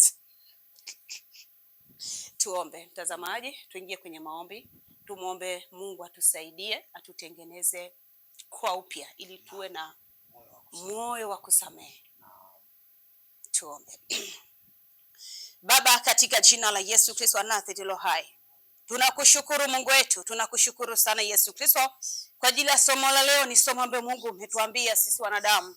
Tuombe. Mtazamaji, tuingie kwenye maombi. Tumuombe Mungu atusaidie, atutengeneze kwa upya ili tuwe na moyo wa kusamehe. Tuombe. Baba, katika jina la Yesu Kristo Nazareti hai, tunakushukuru Mungu wetu, tunakushukuru sana Yesu Kristo kwa ajili ya somo la leo. Ni somo ambalo Mungu umetuambia sisi wanadamu,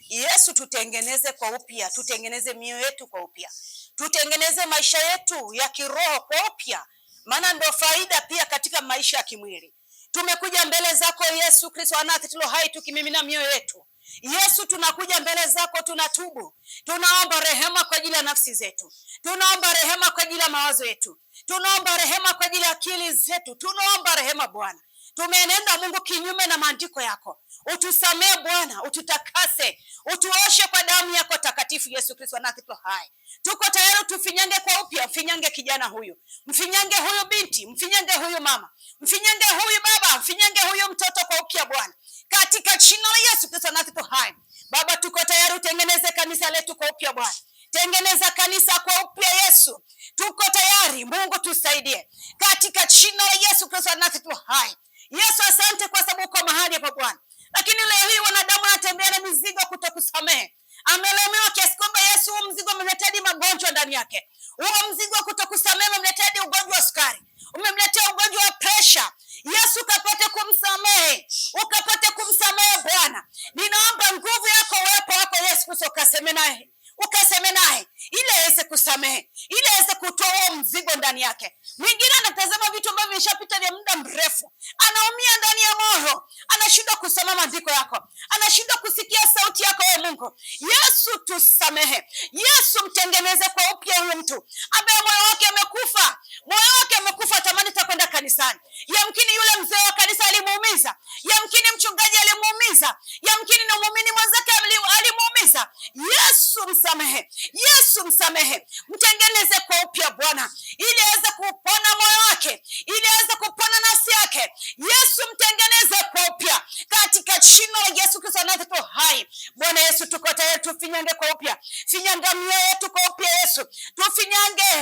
Yesu, tutengeneze kwa upya, tutengeneze mioyo yetu kwa upya, tutengeneze maisha yetu ya kiroho kwa upya, maana ndio faida pia katika maisha ya kimwili. Tumekuja mbele zako Yesu Kristo wa Nazareti lo hai, tukimimina mioyo yetu. Yesu, tunakuja mbele zako, tunatubu. Tunaomba rehema kwa ajili ya nafsi zetu. Tunaomba rehema kwa ajili ya mawazo yetu. Tunaomba rehema kwa ajili ya akili zetu. Tunaomba rehema Bwana. Tumenenda Mungu kinyume na maandiko yako. Utusamee Bwana, ututakase, utuoshe kwa damu yako takatifu Yesu Kristo wa Nazareti hai. Tuko tayari tufinyange kwa upya, mfinyange kijana huyu, mfinyange huyu binti, mfinyange huyu mama, mfinyange huyu baba, mfinyange huyu mtoto kwa upya Bwana. Katika jina la Yesu Kristo wa Nazareti hai. Baba, tuko tayari utengeneze kanisa letu kwa upya Bwana. Tengeneza kanisa kwa upya Yesu. Tuko tayari Mungu, tusaidie. Katika jina la Yesu Kristo wa Nazareti hai. Yesu, asante kwa sababu uko mahali hapa Bwana. Lakini leo hii wanadamu wanatembea na mizigo kutokusamehe. Amelemewa kiasi kwamba Yesu, huo mzigo umemletea magonjwa ndani yake. Huo mzigo wa kutokusamehe umemletea ugonjwa wa sukari, umemletea ugonjwa wa presha. Yesu, ukapate kumsamehe, ukapate kumsamehe Bwana. Ninaomba nguvu yako, uwepo wako Yesu Kristo, ukaseme naye ili aweze kusamehe, ili aweze kutoa huo mzigo ndani yake. Mwingine anatazama vitu ambavyo vimeshapita vya muda mrefu, anaumia ndani ya moyo, anashindwa kusoma maandiko yako, anashindwa kusikia sauti yako wewe Mungu. Yesu, tusamehe. Yesu, mtengeneze kwa upya huyo mtu ambaye moyo wake amekufa, atamani takwenda kanisani. Yamkini yule mzee wa kanisa alimuumiza, yamkini mchungaji alimuumiza, yamkini na muumini mwenzake alimuumiza. Yesu msamehe, Yesu msamehe, mtengeneze kwa upya Bwana, ili aweze kupona moyo wake, ili aweze kupona nafsi yake. Yesu, mtengeneze kwa upya katika jina la Yesu Kristo Nazareti hai. Bwana Yesu, tuko tayari tufinyange kwa upya, finyanga mioyo yetu kwa upya Yesu,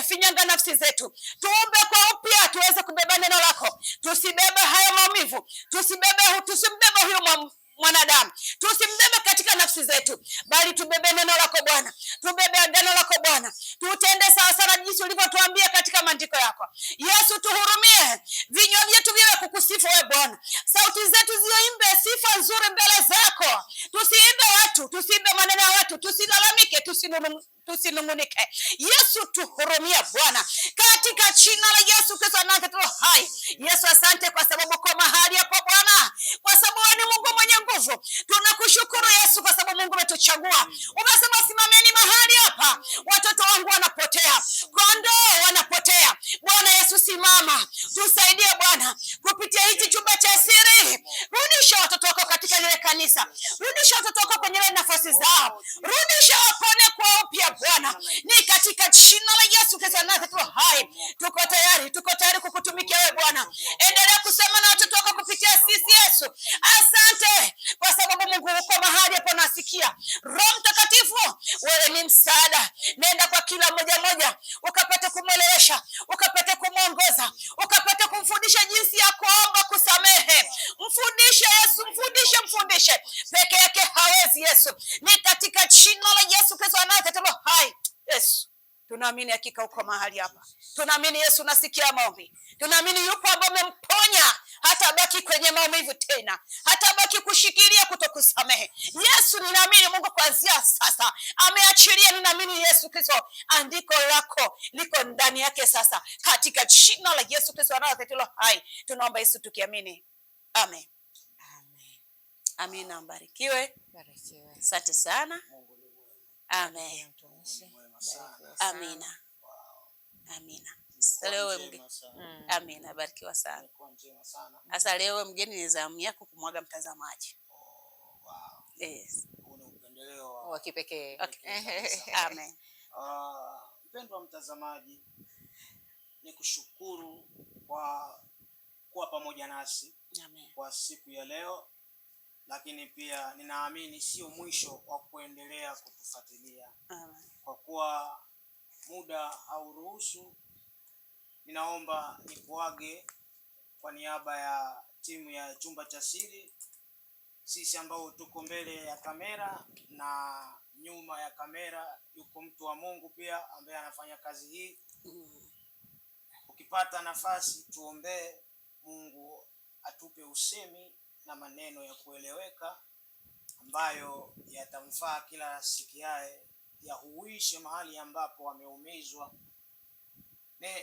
finyanga nafsi zetu, tuombe kwa upya, tuweze kubeba neno lako, tusibebe haya maumivu, tusimbebe huyo mwanadamu, tusimbebe katika nafsi zetu, bali tubebe neno lako Bwana, tubebe agano lako Bwana, tutende sawa sana jinsi ulivyotuambia katika maandiko yako. Yesu, tuhurumie, vinywa vyetu viwe kukusifu wewe Bwana, sauti zetu ziimbe sifa nzuri mbele zako. Tusiimbe watu, tusiimbe maneno ya watu, tusilalamike, tusinungunike. Yesu, tuhurumie Bwana, katika jina la Yesu Kristo Nazareti hai. Yesu, asante kwa sababu uko mahali hapo Bwana, kwa sababu wewe ni Mungu mwenye nguvu. Tunakushukuru Yesu kwa sababu Mungu umetuchagua. Umesema simameni mahali hapa, watoto wangu wanapotea, kondoo wanapotea. Bwana Yesu, simama, tusaidie Bwana, kupitia hichi chumba cha siri. Rudisha watoto wako katika ile kanisa, rudisha watoto wako kwenye ile nafasi zao, rudisha wapone kwa upya Bwana, ni katika jina la Yesu Kristo Nazareti hai. Tuko tayari kukutumikia wewe Bwana. Endelea kusema na watoto wako kupitia sisi Yesu. Asante kwa sababu Mungu uko mahali hapo, nasikia. Roho Mtakatifu, wewe ni msaada. Nenda kwa kila mmoja, ukapate kumwelewesha, ukapate kumwongoza, ukapate kumfundisha jinsi ya kuomba, kusamehe. Mfundishe Yesu, mfundishe. Peke yake hawezi Yesu. Ni katika jina la Yesu Kristo Nazareti hai. Yesu, tunaamini hakika uko mahali hapa. Tunaamini Yesu unasikia maombi. Tunaamini yupo ambaye umemponya, hata baki kwenye maumivu tena, hata baki kushikilia kutokusamehe. Yesu, ninaamini Mungu kuanzia sasa ameachilia. Ninaamini Yesu Kristo, andiko lako liko ndani yake sasa, katika jina la Yesu Kristo Nazareti hai. Tunaomba Yesu tukiamini. Amen. Amina. Mbarikiwe. Asante sana. Amen. Amina. Amina. Leo amina, barikiwa sana. Sasa leo mgeni ni zamu yako kumwaga mtazamaji. Yes. Una upendeleo wa kipekee. Amen. Mpendwa mtazamaji, nikushukuru kwa kuwa pamoja nasi. Amen. Kwa siku ya leo, lakini pia ninaamini sio mwisho wa kuendelea kutufuatilia. Amen. Kwa kuwa muda hauruhusu, ninaomba nikuage kwa niaba ya timu ya chumba cha siri, sisi ambao tuko mbele ya kamera na nyuma ya kamera yuko mtu wa Mungu pia ambaye anafanya kazi hii. Ukipata nafasi, tuombee Mungu atupe usemi na maneno ya kueleweka ambayo yatamfaa kila sikiaye, yahuishe mahali ambapo ameumizwa.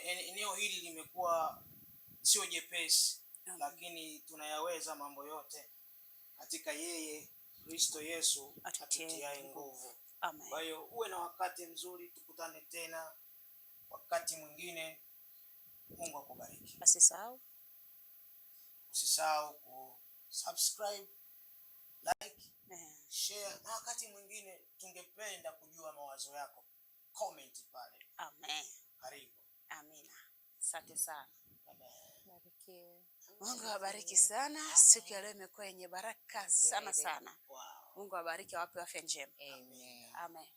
Eneo hili limekuwa sio jepesi, lakini tunayaweza mambo yote katika yeye Kristo Yesu atutiaye nguvu. Amen. Kwa hiyo uwe na wakati mzuri, tukutane tena wakati mwingine. Mungu akubariki. Usisahau kusubscribe, like, share, na wakati mwingine tungependa kujua mawazo yako. Comment pale. Amen. Karibu. Amina. Asante sana. Barikiwe. Mungu awabariki sana. Siku ya leo imekuwa yenye baraka sana sana. Wow. Mungu awabariki, awape afya njema. Amen. Amen.